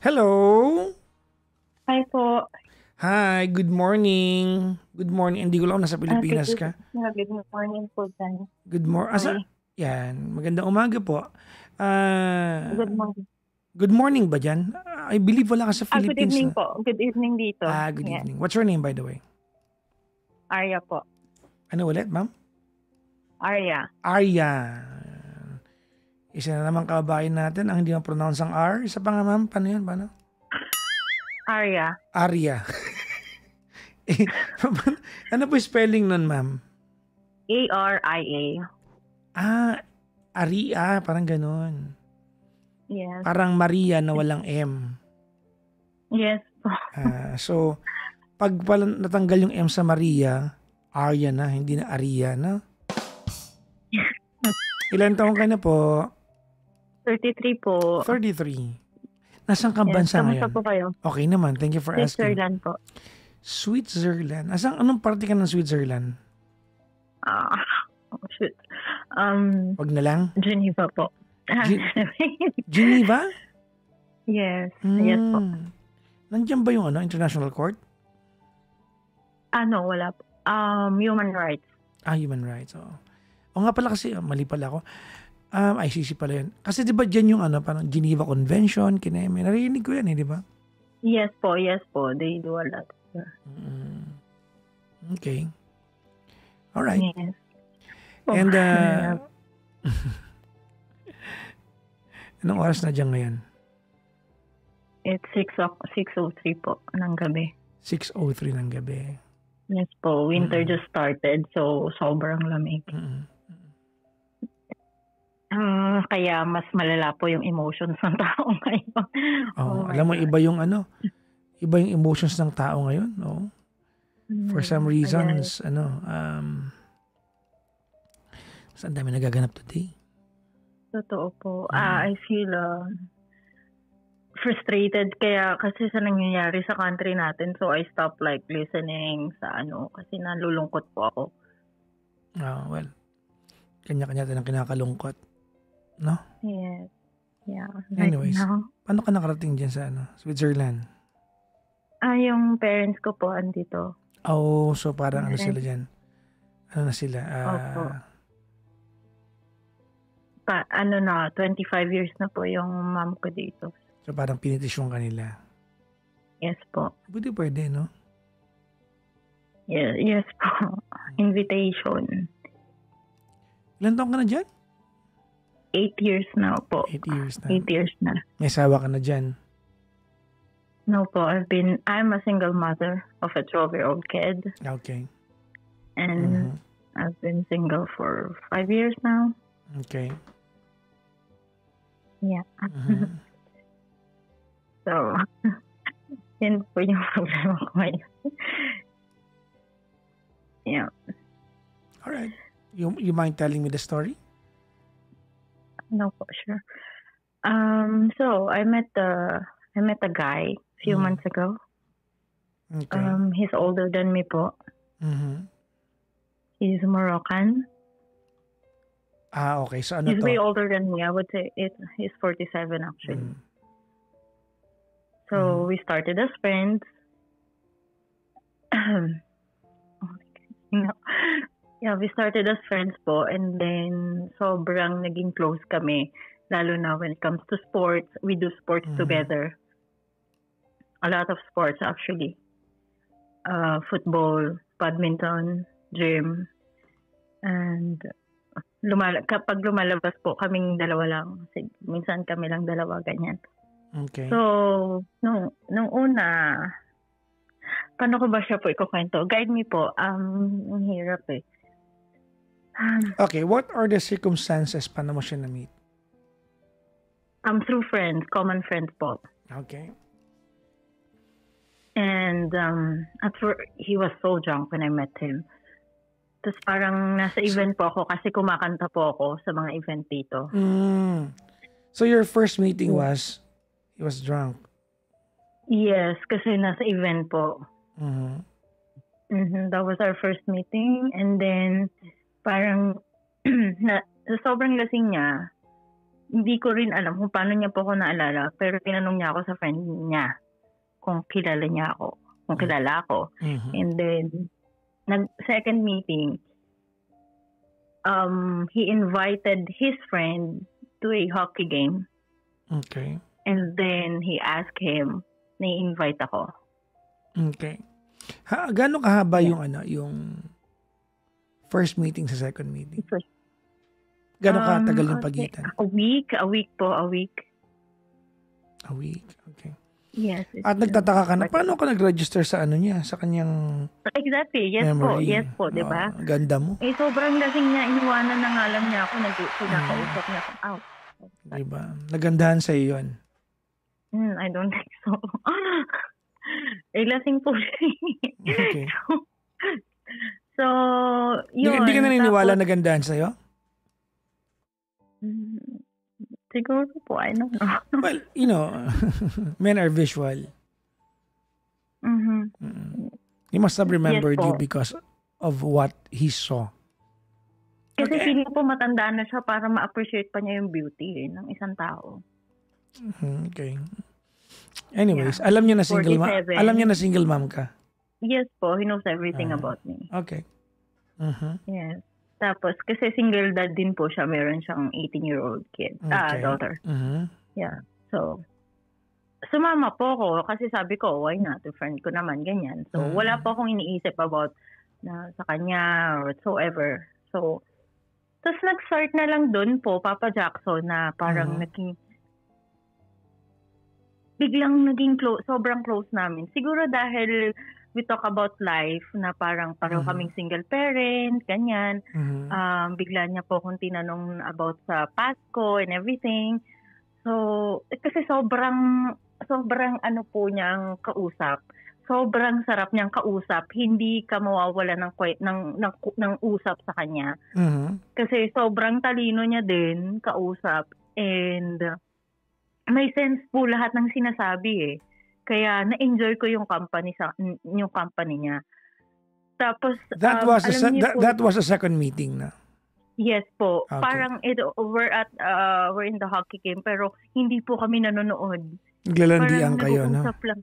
Hello! Hi po. Hi, good morning. Good morning. Hindi ko lang nasa Good, Pilipinas good, ka. good morning po dyan. Good morning. Sorry. Yan. Magandang umaga po. Ah, Good morning. good morning ba dyan? I believe wala ka sa Good Philippines evening na. po. Good evening dito. Good Yes. evening. What's your name, by the way? Arya po. Ano ulit, ma'am? Arya. Arya. Isa na naman kababayan natin ang hindi ma-pronounce ang R. Isa pa nga, ma'am. Paano yan? Paano? Arya. Arya. Eh, ano po yung spelling nun, ma'am? A-R-I-A. Aria. Parang ganun. Yes. Parang Maria na walang M. Yes po. So, pag pala natanggal yung M sa Maria, Arya na, hindi na Aria, no? Ilan taong ka na po? 33 po. 33. Nasaan kang bansa Kamusta ngayon? po kayo? Okay naman, thank you for asking. Switzerland po. Switzerland. Anong parte ka ng Switzerland? Shoot. Wag na lang. Geneva po. Geneva? Yes. Yes po. Nandiyan ba yung international court? Wala po. Human rights. Human rights. O nga pala kasi, mali pala ako. ICC pala yun. Kasi di ba dyan yung parang Geneva Convention, kineme. Narinig ko yan di ba? Yes po. They do a lot. Okay. Alright. Yes. And, anong oras na dyan ngayon? It's 6:03 po ng gabi. 6:03 ng gabi. Yes po. Winter just started, so sobrang lamig. Kaya mas malala po yung emotions ng tao ngayon. Alam mo, iba yung emotions ng tao ngayon. For some reasons, mas ang dami nagaganap today. Totoo po. I feel frustrated kaya kasi sa nangyayari sa country natin. So I stopped listening sa kasi nalulungkot po ako. Well, kanya-kanya din ang kinakalungkot. No? Yes. Yeah. Anyways, paano ka nakarating dyan sa Switzerland? Yung parents ko po andito. So parang sila dyan? Ano na sila? Opo. 25 years na po yung mom ko dito. So parang pinitisyon kanila? Yes po. Buti pwede, no? Yes po. Invitation. Ilan taong ka na dyan? 8 years na po. 8 years na. 8 years na. May asawa ka na dyan? No po. I'm a single mother of a 12-year-old kid. Okay. And I've been single for 5 years now. Okay. Yeah. So, yun po yung problema ko ngayon. Yeah. Alright. You mind telling me the story? No po, sure. So I met a guy a few months ago. Okay. He's older than me po. He's Moroccan. Okay. So He's to? way older than me. I would say he's 47 actually. So we started as friends. Yeah, we started as friends po, and then sobrang naging close kami, lalo na when it comes to sports. We do sports together. A lot of sports actually. Football, badminton, gym, and kapag lumalabas po kaming dalawa lang. Minsan kami lang dalawa, ganyan. Okay. So, nung una, paano ko ba siya po ikukwento? Guide me po. Ang hirap eh. Okay, what are the circumstances paano mo siya na-meet? Through friends, common friends po. Okay. And he was so drunk when I met him. Tapos parang nasa event po ako kasi kumakanta po ako sa mga event dito. So your first meeting was, he was drunk? Yes, kasi nasa event po. That was our first meeting. And then, parang, sa sobrang lasing niya, hindi ko rin alam kung paano niya po ako naalala, pero tinanong niya ako sa friend niya kung kilala niya ako, kung kilala ako. And then, second meeting, he invited his friend to a hockey game. Okay. And then, he asked him, na-invite ako. Okay. Gano'ng kahaba yung first meeting sa second meeting? Gano'ng katagal yung pagitan? A week po. A week, okay. Yes. At nagtataka ka na, paano ka nag-register sa ano niya, sa kanyang exactly, yes memory? Yes po, di ba? Ganda mo. Sobrang lasing niya, iniwanan na nga lang niya ako, nagkausap niya ako out. Diba? Nagandahan sa iyo yun? I don't think so. Lasing po siya. Okay. So, yun. Hindi ka naniniwala na gandahan sa iyo? Siguro po, I don't know. Well, men are visual. He must have remembered you because of what he saw. Kasi feeling po matanda na siya para ma-appreciate pa niya yung beauty ng isang tao. Okay. Anyways, alam niya na single mom. Alam niya na single mom ka. Yes po, he knows everything about me. Okay. Yes. Tapos, kasi single dad din po siya. Meron siyang 18-year-old kid. Daughter. Yeah. So, sumama po ako kasi sabi ko, why not? Friend ko naman, ganyan. So, wala po akong iniisip about na sa kanya or whatsoever. So, tapos nag-start na lang dun po, Papa Jackson, na parang biglang naging sobrang close namin. Siguro dahil we talk about life na parang pareho kaming single parent, ganyan. Bigla niya po akong tinanong about sa Pasko and everything. So, kasi sobrang ano po niyang kausap. Sobrang sarap niyang kausap. Hindi ka mawawala ng usap sa kanya. Kasi sobrang talino niya din kausap. And may sense po lahat ng sinasabi eh. Kaya na-enjoy ko yung company niya. Tapos that was a second meeting na. Yes po. Okay. Parang we're in the hockey game pero hindi po kami nanonood. Naglalandian kayo, no? Lang.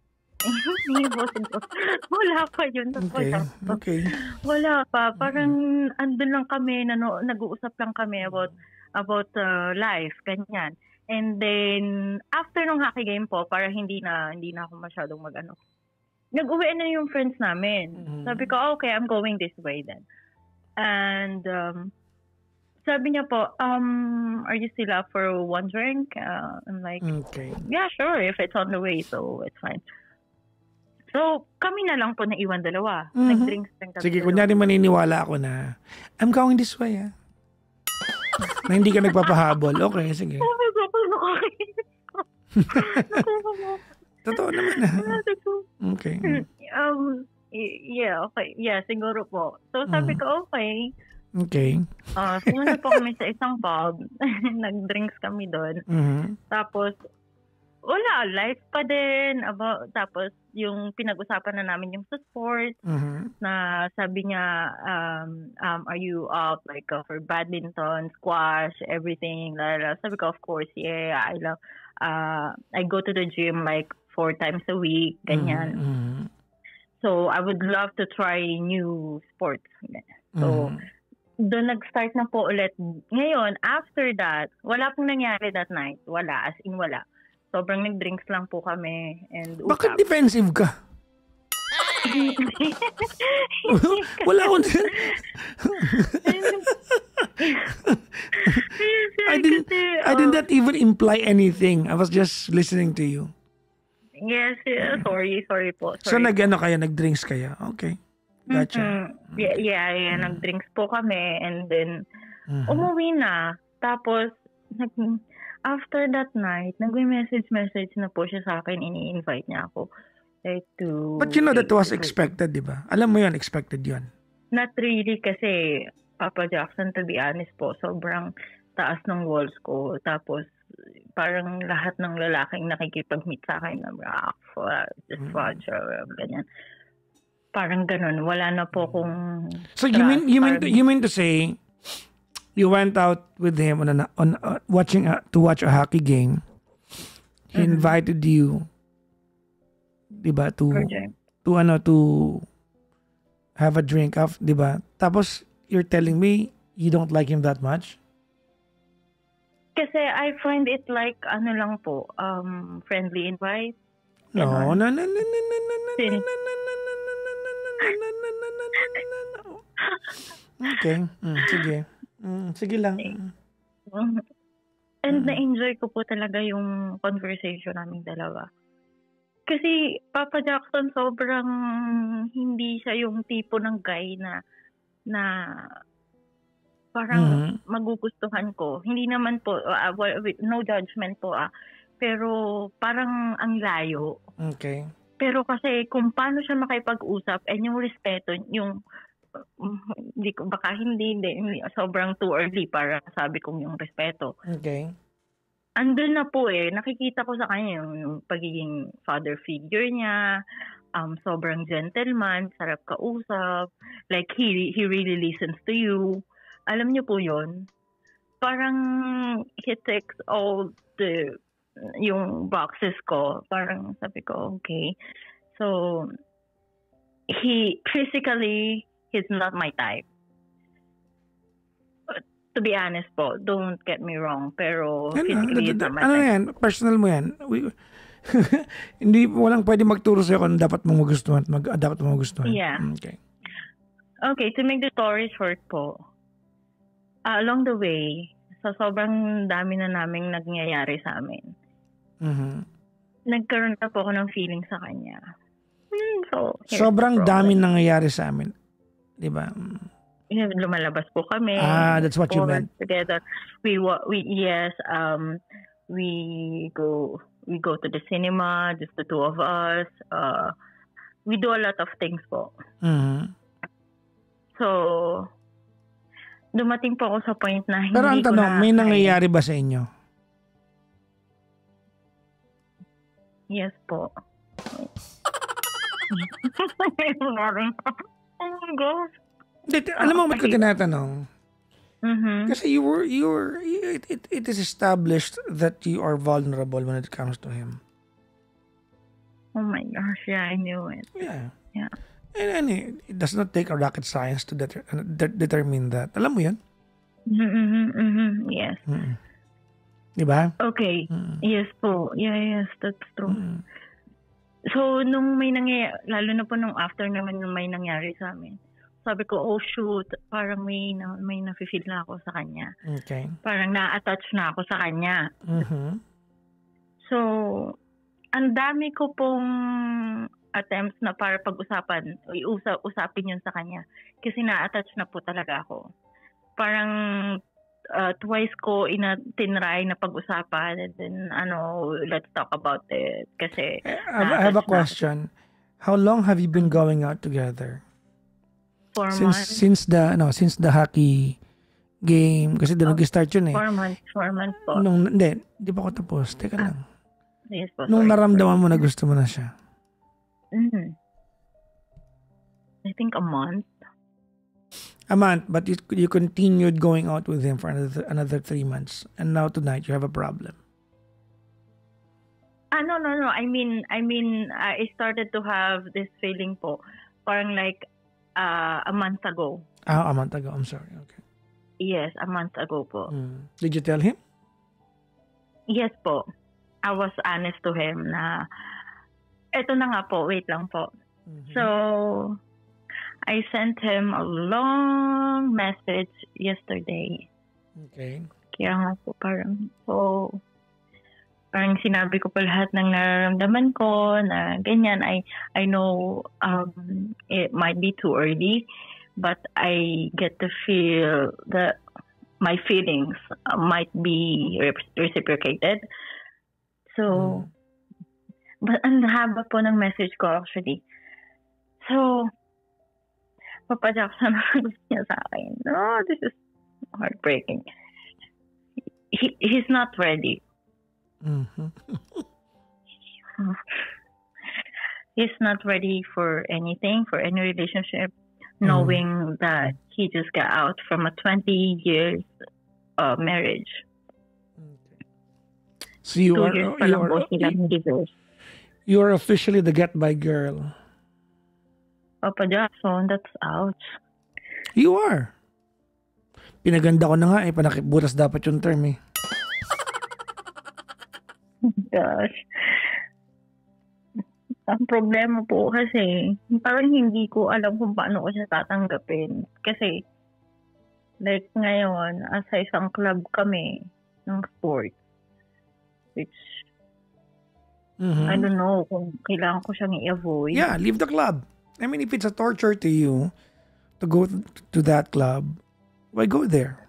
Wala pa yun. Okay. Wala pa. Parang andun lang kami, nag-uusap lang kami about life, ganyan. And then, after nung hockey game po, para hindi na ako masyadong nag-uwi na yung friends namin. Sabi ko, okay, I'm going this way then. And, sabi niya po, are you still up for one drink? I'm like, okay. Yeah, sure, if it's on the way, so it's fine. So, kami na lang po naiwan dalawa. Nag-drinks lang kami. Sige, kunyari maniniwala ako na, I'm going this way, na hindi ka nagpapahabol. Okay, sige. Totoo naman na. Okay. Yeah, okay. Yeah, siguro po. So, sabi ko, okay. Okay. Sinunod po kami sa isang pub. Nag-drinks kami doon. Tapos, wala, life pa din. Tapos, yung pinag-usapan na namin yung sa sports, na sabi niya, are you up like for badminton, squash, everything? Sabi ko, of course, yeah, I go to the gym like 4 times a week, ganyan. So, I would love to try new sports. So, doon nag-start na po ulit. Ngayon, after that, wala pong nangyari that night. Wala, as in wala. Sobrang nag-drinks lang po kami. And bakit defensive ka? Wala akong... I did not even imply anything. I was just listening to you. Yes, sorry po. Sorry. So nag-drinks kayo? Okay. Gotcha. Yeah, nag-drinks po kami and then umuwi na. Tapos after that night, nag-message na po siya sa akin, ini-invite niya ako. Like But you know that was expected, di ba? Alam mo yun, expected yun. Not really kasi, Papa Jackson, to be honest po, sobrang taas ng walls ko. Tapos, parang lahat ng lalaking nakikipag-meet sa akin na just watch or ganyan. Parang ganun. Wala na po kung... So, you mean to say, You went out with him on watching to watch a hockey game. He invited you, 'di ba, Project. to have a drink, 'di ba? Tapos you're telling me you don't like him that much? Kasi I find it like, ano lang po, friendly invite. No, Ganon. no, no, no, no, no, no, no, Sin- no, no, no, no, no, no, no, no, no, no, no, no. Okay. Sige. Sige lang. And na-enjoy ko po talaga yung conversation naming dalawa. Kasi Papa Jackson sobrang hindi siya yung tipo ng guy na parang magugustuhan ko. Hindi naman po, no judgment po pero parang ang layo. Okay. Pero kasi kung paano siya makipag-usap and yung respeto, yung hindi ko, baka hindi, sobrang too early para sabi kong yung respeto. Okay. Andun na po nakikita ko sa kanya yung pagiging father figure niya, sobrang gentleman, sarap kausap, like he really listens to you. Alam niyo po yun? Parang he takes all yung boxes ko. Parang sabi ko, okay. So, physically, he's not my type. To be honest po, don't get me wrong, pero physically he's not my ano type. yan? Personal mo yan. Hindi, walang pwede magturo sa'yo kung dapat mong magustuhan at dapat mong magustuhan. Yeah. Okay. Okay, to make the story short po, along the way, sa sobrang dami na naming nangyayari sa amin, nagkaroon na po ako ng feeling sa kanya. So, sobrang dami nangyayari sa amin. Di ba? Lumalabas po kami. That's what you meant. Together. We go to the cinema, just the two of us. We do a lot of things po. So, dumating po ako sa point na hindi ko na... Pero ang tanong, may nangyayari ba sa inyo? Yes po. Oh my gosh. Alam mo, ba't ko tinatanong? Kasi it is established that you are vulnerable when it comes to him. Oh my gosh, yeah, I knew it. Yeah. Yeah. And it does not take a rocket science to determine that. Alam mo yan? Yes. Diba? Okay. Yes po. Yes, that's true. So, nung may nangyayari, lalo na po nung after naman nung may nangyari sa amin, sabi ko, oh shoot, parang may nafe-feel na ako sa kanya. Okay. Parang na-attach na ako sa kanya. So, ang dami ko pong attempts na para pag-usapan, usapin yun sa kanya. Kasi na-attach na po talaga ako. Parang twice ko tinry na pag-usapan and then, let's talk about it. Kasi I have a question. How long have you been going out together? 4 months. Since the hockey game, kasi doon nag-start yun 4 months po. Hindi pa ako tapos. Teka lang. Yes po. Nung naramdaman mo na gusto mo na siya? I think a month. A month, but you continued going out with him for another 3 months. And now tonight, you have a problem. No. I mean, I started to have this feeling po. Parang like, a month ago. A month ago. I'm sorry. Okay. Yes, a month ago po. Did you tell him? Yes po. I was honest to him na, eto na nga po, wait lang po. So, I sent him a long message yesterday. Okay. Kaya nga po parang sinabi ko pa lahat ng nararamdaman ko na ganyan. I know it might be too early, but I get to feel that my feelings might be reciprocated. So, but ang haba po ng message ko actually. So, Papa Jackson, gusto niya sa akin. No, this is heartbreaking. He's not ready. He's not ready for anything, for any relationship. knowing that he just got out from a 20 years marriage. So you 2 are years pa lang po sila ng divorce. you are officially the get by girl. Papa Jackson, that's ouch. You are. Pinaganda ko na nga panakibutas dapat yung term Gosh. Ang problema po kasi, parang hindi ko alam kung paano ko siya tatanggapin. Kasi, like ngayon, sa isang club kami ng sports, which, I don't know kung kailangan ko siyang i-avoid. Yeah, leave the club. I mean, if it's a torture to you to go to that club, why go there?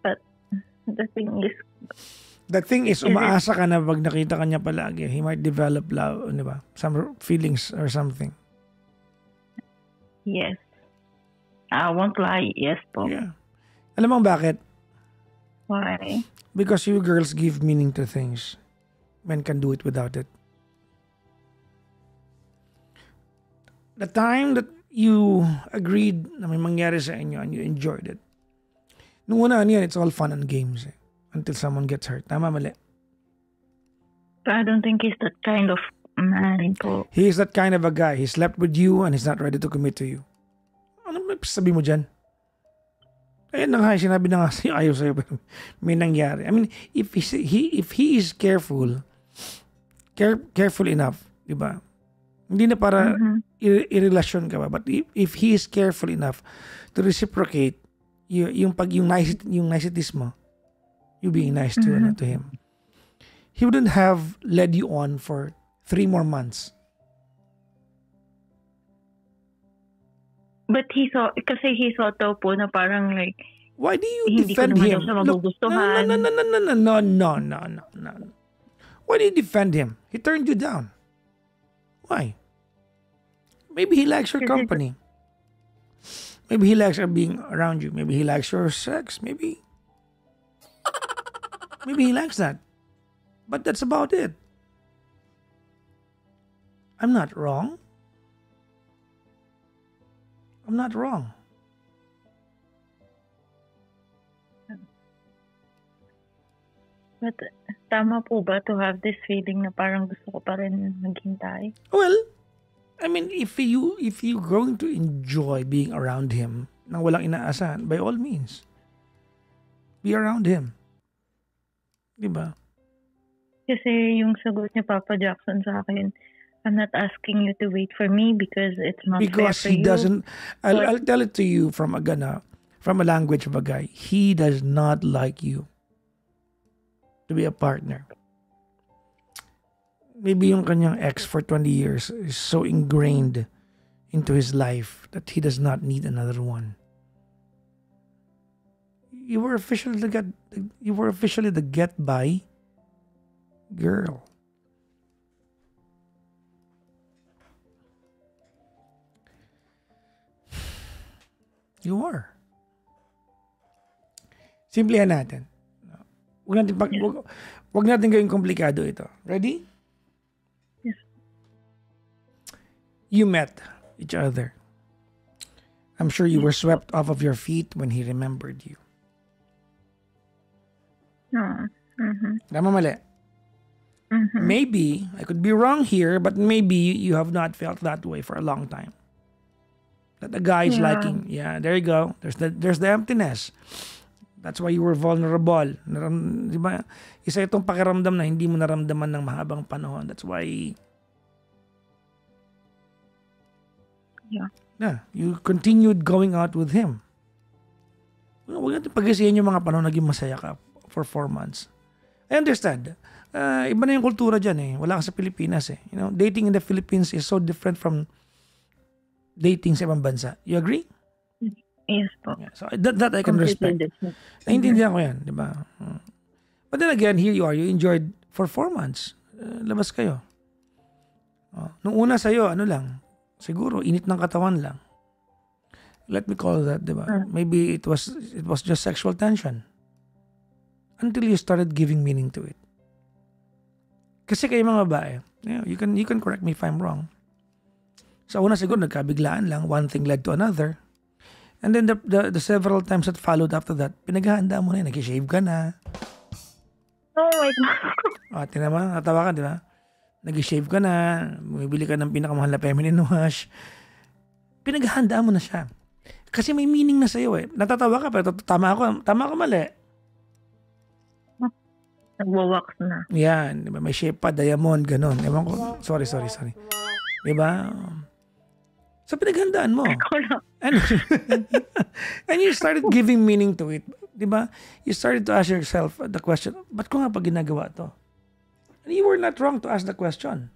But, the thing is, umaasa ka na pag nakita ka niya palagi, he might develop love, di ba? Some feelings or something. Yes. I won't lie, yes po. Yeah. Alam mo bakit? Why? Because you girls give meaning to things. Men can do it without it. The time that you agreed na may mangyari sa inyo and you enjoyed it. Nung una niyan, it's all fun and games until someone gets hurt. Tama, mali? But I don't think he's that kind of man po. He is that kind of a guy. He slept with you and he's not ready to commit to you. Ano ba sabi mo dyan? Ayun na nga, sinabi na nga sa'yo, ayaw sa'yo, pero may nangyari. I mean, if he is careful enough, di ba? Hindi na para irelasyon ka ba, but if he is careful enough to reciprocate yung niceties mo, you being nice to him, he wouldn't have led you on for 3 more months. But he saw daw po na parang like, why do you defend him? Look, No. Why do you defend him? He turned you down. Why? Maybe he likes your company. Maybe he likes being around you. Maybe he likes your sex. Maybe he likes that. But that's about it. I'm not wrong. But tama po ba to have this feeling na parang gusto ko pa rin maghintay? Well, I mean, if you going to enjoy being around him nang walang inaasahan, by all means, be around him. Diba? Kasi yung sagot ni Papa Jackson sa akin, I'm not asking you to wait for me because it's not fair for you. Because he doesn't, I'll tell it to you from a language of a guy. He does not like you to be a partner. Maybe yung kanyang ex for 20 years is so ingrained into his life that he does not need another one. You were officially the get by girl. You are. Simplihan natin. Wag natin gawing komplikado ito. Ready? Yes. You met each other. I'm sure you were swept off of your feet when he remembered you. Tama, mali? Maybe, I could be wrong here, but maybe you have not felt that way for a long time. That the guy is liking, there you go. There's the emptiness. That's why you were vulnerable. Di ba? Isa itong pakiramdam na hindi mo naramdaman ng mahabang panahon. That's why you continued going out with him. Huwag natin pag-isihin yung mga panahon naging masaya ka for 4 months. I understand. Iba na yung kultura dyan eh. Wala ka sa Pilipinas eh. You know, dating in the Philippines is so different from dating sa ibang bansa. You agree? Yes po. Yeah, so that I can respect. Naintindihan ko yan, di ba? But then again, here you are. You enjoyed for 4 months. Labas kayo. Nung una sa'yo, ano lang, siguro, init ng katawan lang. Let me call that, di ba? Maybe it was just sexual tension. Until you started giving meaning to it. Kasi kayo mga babae, you can correct me if I'm wrong. Sa una siguro nagkabiglaan lang, one thing led to another. And then the several times that followed after that, pinaghahanda mo na yun, nag-shave ka na. Oh my God. Tingnan mo, natawa ka, di ba? Nag-shave ka na, bumibili ka ng pinakamahal na feminine wash. Pinaghahanda mo na siya. Kasi may meaning na sa'yo eh. Natatawa ka, pero tama ako mali. Nagwawax na. Yan, di ba? May shape pa, diamond, ganun. Ewan ko, sorry. Di ba? So pinaghandaan mo. And you started giving meaning to it. Di ba? You started to ask yourself the question, ba't ko nga pa ginagawa to? And you were not wrong to ask the question.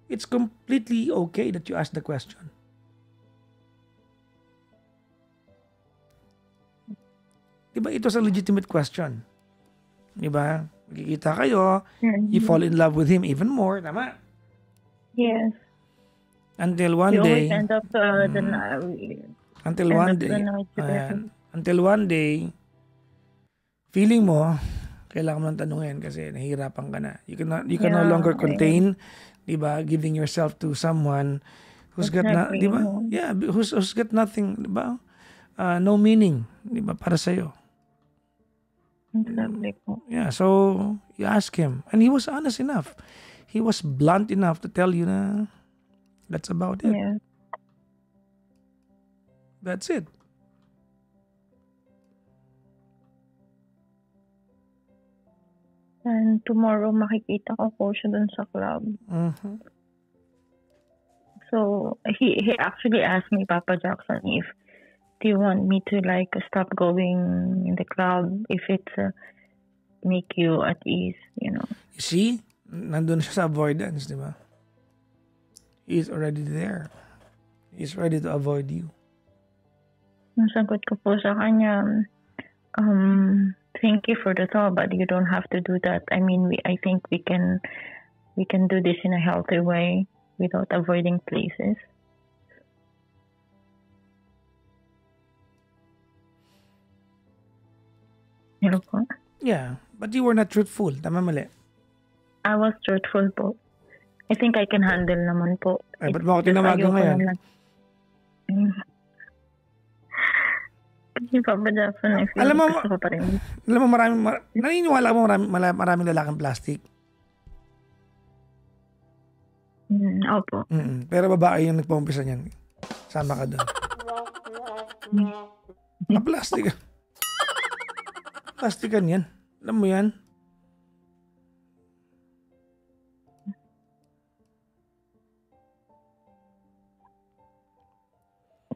It's completely okay that you ask the question. Di ba? It was a legitimate question. Di ba? Magkikita kayo, you fall in love with him even more. Tama? Yes. Until one day, end up until one day, feeling mo, kailangan mo nang tanungin kasi nahihirapan ka na. You can no longer contain, di ba, giving yourself to someone who's got di ba? Yeah, who's got nothing, di ba? No meaning, di ba, para sa'yo. Exactly. Yeah, so you ask him, and he was honest enough. He was blunt enough to tell you na that's about it. Yeah. That's it. And tomorrow makikita ko po siya dun sa club. Mm-hmm. So he actually asked me, Papa Jackson, if do you want me to like stop going in the club if it's make you at ease, you know. You see? Nandun siya sa avoidance, di ba? He's already there. He's ready to avoid you. Nasagot ko po sa kanya, thank you for the thought, but you don't have to do that. I mean, I think we can do this in a healthy way without avoiding places. Hello po? Yeah, but you were not truthful. Tama mali? I was truthful po. I think I can handle naman po. Ay, ba't mo ako tinawagan ngayon? Kasi Papa Jackson, I feel alam mo, gusto ko pa rin. Alam mo, naniniwala mo maraming lalaking plastic? Opo. Pero babae yung nagpaumpisa niyan. Sama ka doon. Plastic. Plastikan yan. Alam mo yan?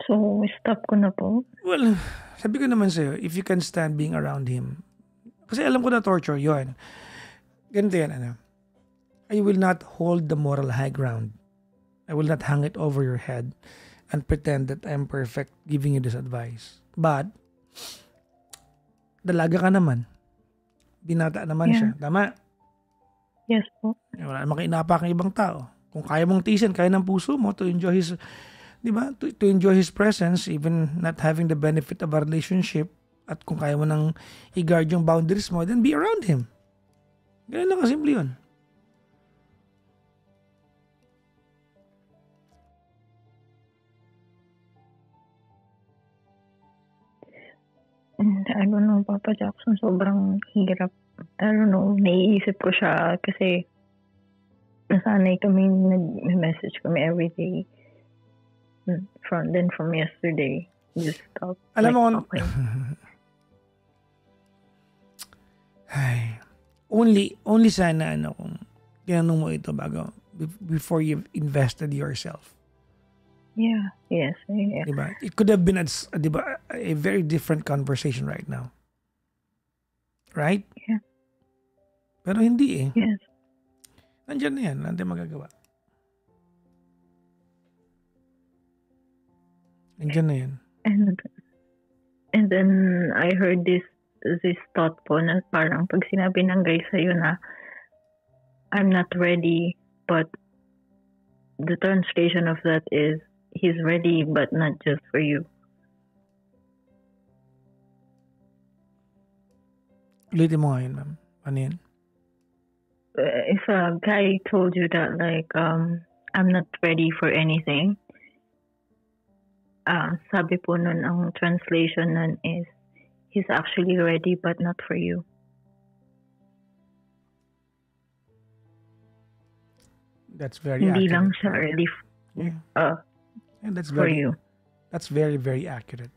So, stop ko na po? Well, sabi ko naman sa'yo, if you can stand being around him, kasi alam ko na torture yun. Ganito yan, ano? I will not hold the moral high ground. I will not hang it over your head and pretend that I'm perfect giving you this advice. But, dalaga ka naman. Binata naman siya. Tama? Yes po. Wala namang kainapakang ibang tao. Kung kaya mong tiisin, kaya ng puso mo to enjoy his, di ba? To enjoy his presence, even not having the benefit of a relationship, at kung kaya mo nang i-guard yung boundaries mo, then be around him. Ganun lang kasimple yun. I don't know, Papa Jackson, sobrang hirap. I don't know, naiisip ko siya kasi nasanay kami, nag-message kami every day. From yesterday, just stop. Alam mo, okay. Ay, only sana kung tinanong mo ito bago, before you've invested yourself. Yeah, yes. Yeah. Diba? It could have been a very different conversation right now. Right? Yeah. Pero hindi eh. Yes. Nandiyan na yan. Nandiyan magagawa. Nandiyan na yan. And then I heard this thought po na parang pag sinabi ng guy sa'yo na I'm not ready, but the translation of that is he's ready but not just for you. Ulitin mo ngayon, ma'am. Ano yan? If a guy told you that like I'm not ready for anything, sabi po nun, ang translation nun is, he's actually ready but not for you. That's very Hindi accurate. lang siya ready that's for very, you. That's very, very accurate.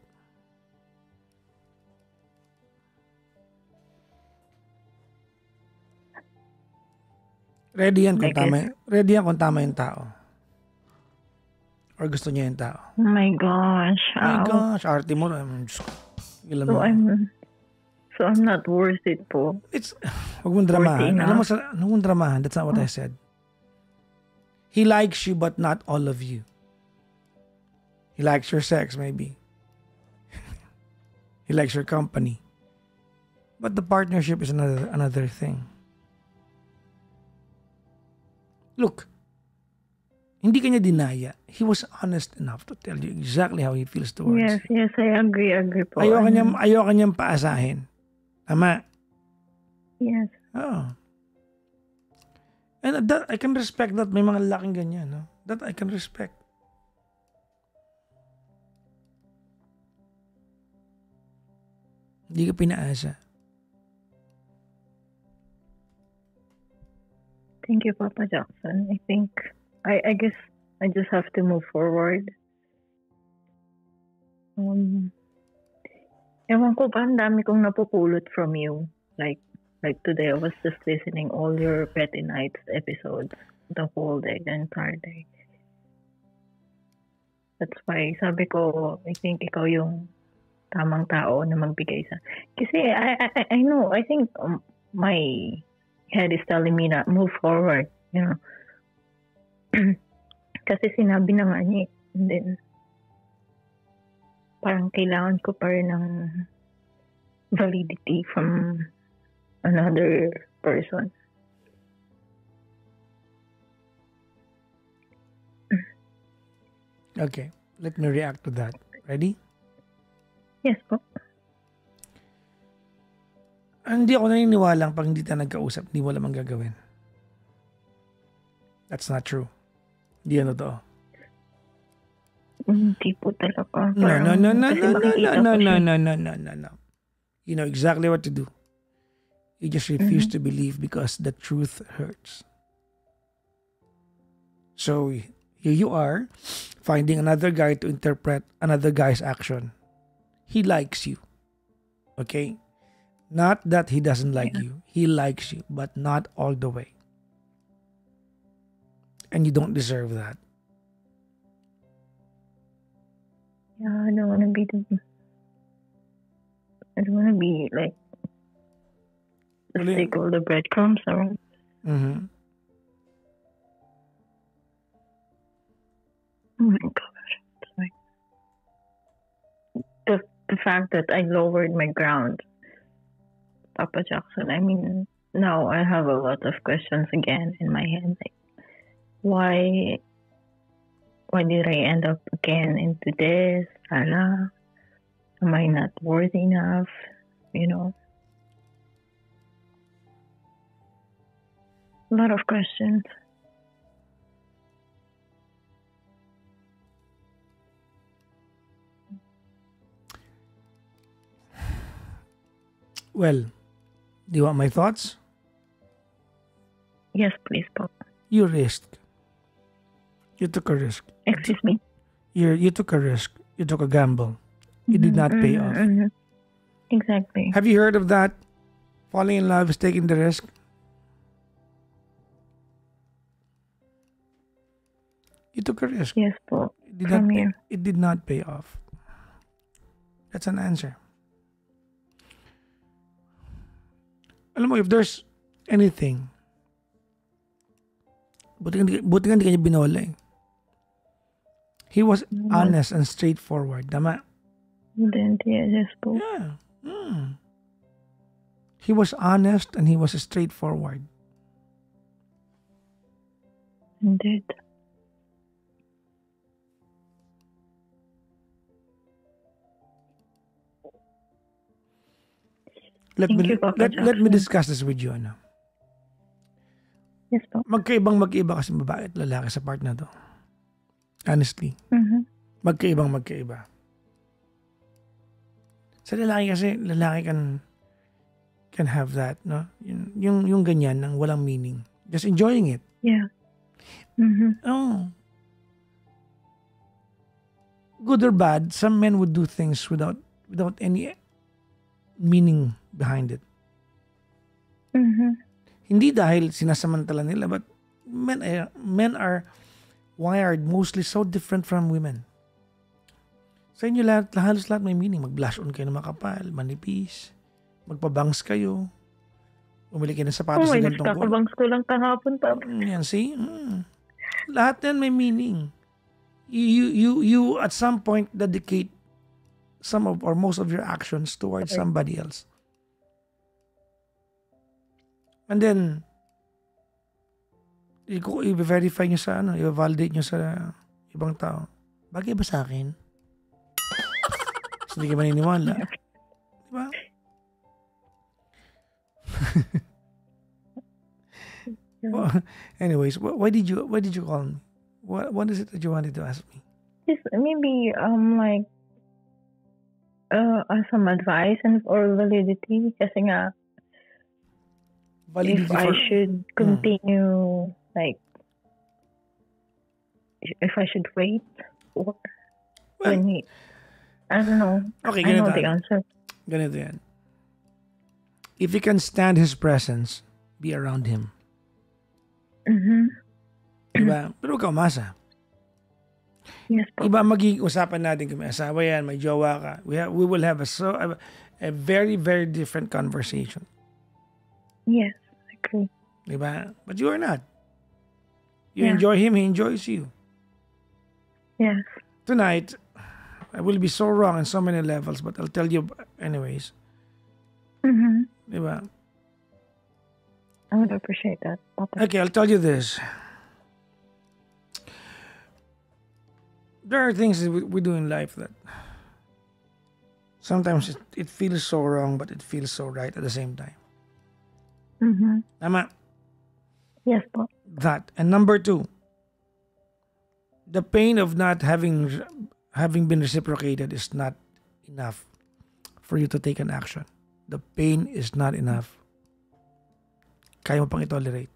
Ready yan kung tama yung tao. Or gusto niya yung tao. Oh my gosh. Arte mo. So I'm not worth it po. Huwag mong dramahan. Alam mo, huwag mong dramahan. That's not what I said. He likes you but not all of you. He likes your sex maybe. He likes your company. But the partnership is another thing. Look, hindi kanya dinaya. He was honest enough to tell you exactly how he feels towards you. Yes, I agree po. Ayoko niyang paasahin. Tama? Yes. Oh. And that, I can respect that may mga lalaking ganyan, no? That I can respect. Hindi ka pinaasa. Thank you, Papa Jackson. I think, I guess I just have to move forward. Ewan ko ba, ang dami kong napupulot from you. Like today, I was just listening all your Petty Nights episodes the whole day, the entire day. That's why sabi ko, I think ikaw yung tamang tao na magbigay sa. Kasi I know, I think my head is telling me na move forward, you know. Kasi sinabi na nga niya, and then parang kailangan ko pa rin ng validity from another person. Okay, let me react to that. Ready? Yes po. Hindi ako naniniwalang pag hindi tayo nagkausap, hindi mo lamang gagawin. That's not true. Hindi yan totoo. Hindi po talaga. No. You know exactly what to do. You just refuse to believe because the truth hurts. So here you are, finding another guy to interpret another guy's action. He likes you. Okay? Not that he doesn't like you. He likes you, but not all the way. And you don't deserve that. Yeah, I don't want to be like stick all the breadcrumbs around. Mm-hmm. Oh my gosh. Like, the fact that I lowered my ground, Papa Jackson, I mean, now I have a lot of questions again in my head. Like, why did I end up again into this? Am I not worthy enough? You know? A lot of questions. Well, do you want my thoughts? Yes, please, Pop. You risked. You took a risk. Excuse me? You took a risk. You took a gamble. It did not pay off. Exactly. Have you heard of that? Falling in love is taking the risk. You took a risk. Yes, po. It did not pay off. That's an answer. Alam mo, if there's anything, buti nga hindi kanya binola eh. He was honest and straightforward. Tama? Yes, po. Yeah. He was honest and he was straightforward. Indeed. Let me discuss this with you. Ano? Yes, po. Magkaiba kasi babae at lalaki sa part na to. Honestly. Magkaiba. Sa lalaki kasi, lalaki can have that, no? Yung ganyan ng walang meaning. Just enjoying it. Yeah. Mm-hmm. Oh. Good or bad, some men would do things without any meaning behind it. Mm-hmm. Hindi dahil sinasamantala nila, but men are wired mostly so different from women. Sa inyo halos lahat may meaning. Mag-blush on kayo na makapal, manipis, magpabangs kayo, umili kayo ng sapatos na ganitong kulay. Kakabangs ko lang kahapon pa. Yan, see? Lahat yan may meaning. You at some point dedicate some of or most of your actions towards somebody else. And then, i-verify nyo sa i-validate nyo sa ibang tao. Bagay ba sa akin? Hindi ka maniniwala. Diba? Well, anyways, why did you call me? What is it that you wanted to ask me? Just maybe like some advice or validity kasi nga Validity if I should continue like if I should wait or when he I don't know. Okay, I know the answer. Ganito yan. If you can stand his presence, be around him. Mm-hmm. Diba? Pero huwag ka umasa. Yes po. Iba magiging usapan natin kung may asawa yan, may jowa ka. We will have a very, very different conversation. Yes, I agree. Diba? But you are not. You enjoy him, he enjoys you. Yes. Tonight, I will be so wrong on so many levels, but I'll tell you anyways. Mm-hmm. Diba? I would appreciate that. Papa. Okay, I'll tell you this. There are things that we do in life that sometimes it feels so wrong, but it feels so right at the same time. Mm-hmm. Tama? Yes po. That. And number 2, the pain of not having been reciprocated is not enough for you to take an action. The pain is not enough. Kaya mo pang i-tolerate.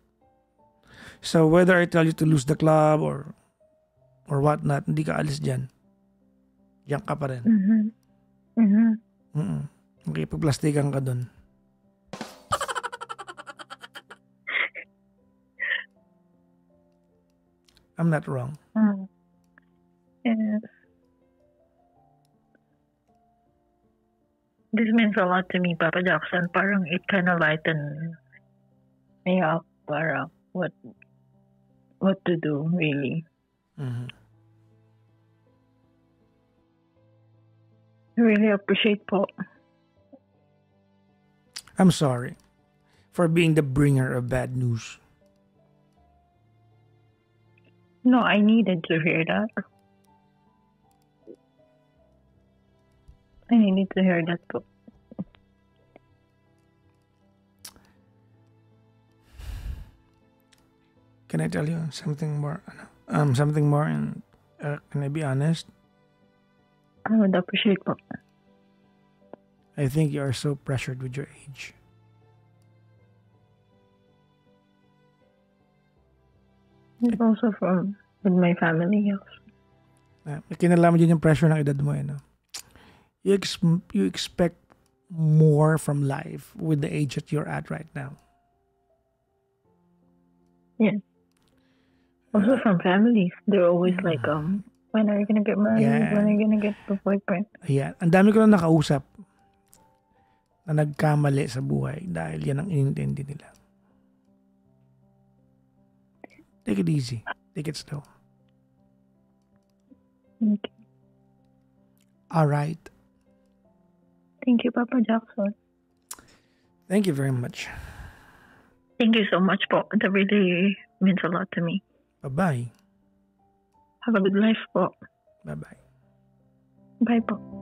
So whether I tell you to lose the club or whatnot, hindi ka alis dyan. Diyan ka pa rin. Mm-hmm. Mm-hmm. Okay, pagplastikan ka dun. I'm not wrong. Yes. This means a lot to me, Papa Jackson. Parang it kind of lightened me up. Parang what to do, really. Mm-hmm. I really appreciate po. I'm sorry for being the bringer of bad news. No, I needed to hear that. I needed to hear that po. Can I tell you something more? Something more, and can I be honest? I would appreciate po. I think you are so pressured with your age. It's also with my family. Kinalaman din yung pressure ng edad mo, no? You expect more from life with the age that you're at right now. Yes. Also from families. They're always like, when are you gonna get married? Yeah. When are you gonna get the boyfriend? Yeah. Ang dami ko na nakausap na nagkamali sa buhay dahil yan ang inintindi nila. Take it easy. Take it slow. Okay. All right. Thank you, Papa Jackson. Thank you very much. Thank you so much po. That really means a lot to me. Bye-bye. Have a good life po. Bye-bye. Bye po.